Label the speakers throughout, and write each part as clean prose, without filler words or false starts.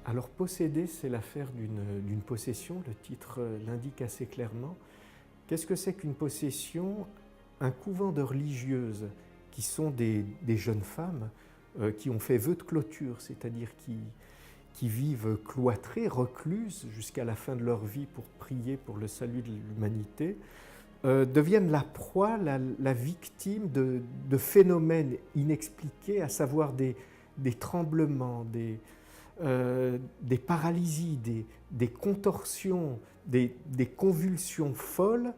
Speaker 1: Alors posséder, c'est l'affaire d'une possession, le titre l'indique assez clairement. Qu'est-ce que c'est qu'une possession? Un couvent de religieuses qui sont des jeunes femmes qui ont fait vœu de clôture, c'est-à-dire qui vivent cloîtrées, recluses jusqu'à la fin de leur vie pour prier pour le salut de l'humanité, deviennent la proie, la victime de phénomènes inexpliqués, à savoir des tremblements, des paralysies, des contorsions, des convulsions folles.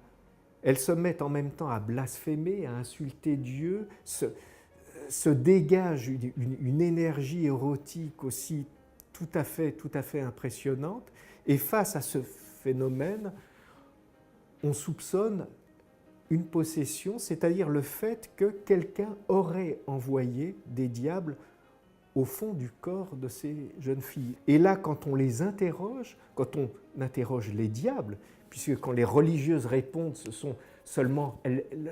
Speaker 1: Elles se mettent en même temps à blasphémer, à insulter Dieu, se dégage une énergie érotique aussi tout à fait impressionnante. Et face à ce phénomène, on soupçonne une possession, c'est-à-dire le fait que quelqu'un aurait envoyé des diables au fond du corps de ces jeunes filles. Et là, quand on les interroge, quand on interroge les diables, puisque quand les religieuses répondent, ce sont seulement,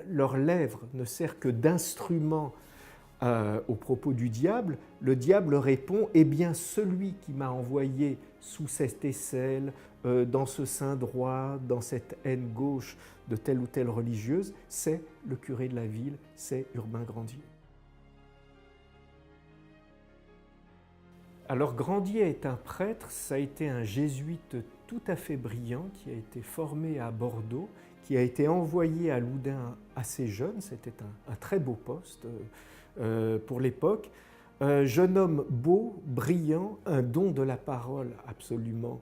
Speaker 1: leurs lèvres ne servent que d'instrument au propos du diable, le diable répond, eh bien celui qui m'a envoyé sous cette aisselle, dans ce sein droit, dans cette haine gauche de telle ou telle religieuse, c'est le curé de la ville, c'est Urbain Grandier. Alors Grandier est un prêtre, ça a été un jésuite tout à fait brillant qui a été formé à Bordeaux, qui a été envoyé à Loudun assez jeune, c'était un très beau poste pour l'époque. Jeune homme beau, brillant, un don de la parole absolument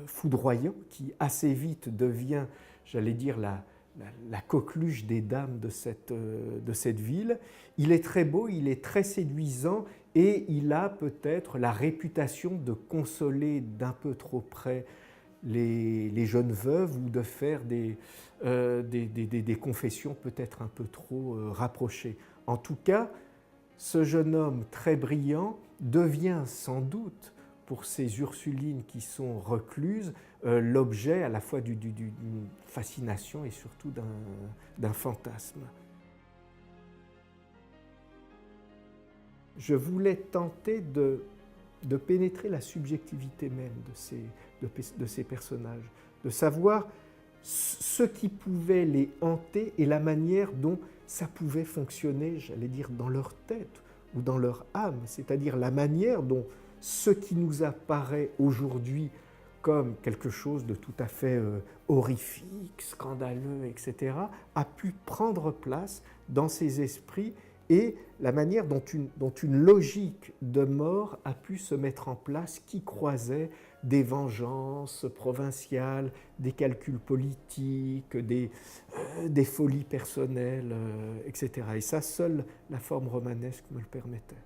Speaker 1: foudroyant, qui assez vite devient, j'allais dire, la coqueluche des dames de cette ville. Il est très beau, il est très séduisant et il a peut-être la réputation de consoler d'un peu trop près les jeunes veuves ou de faire des confessions peut-être un peu trop rapprochées. En tout cas, ce jeune homme très brillant devient sans doute, pour ces Ursulines qui sont recluses, l'objet à la fois d'une fascination et surtout d'un fantasme. Je voulais tenter de pénétrer la subjectivité même de ces personnages, de savoir ce qui pouvait les hanter et la manière dont ça pouvait fonctionner, j'allais dire, dans leur tête ou dans leur âme, c'est-à-dire la manière dont ce qui nous apparaît aujourd'hui comme quelque chose de tout à fait horrifique, scandaleux, etc., a pu prendre place dans ces esprits et la manière dont une logique de mort a pu se mettre en place qui croisait des vengeances provinciales, des calculs politiques, des folies personnelles, etc. Et ça, seule la forme romanesque me le permettait.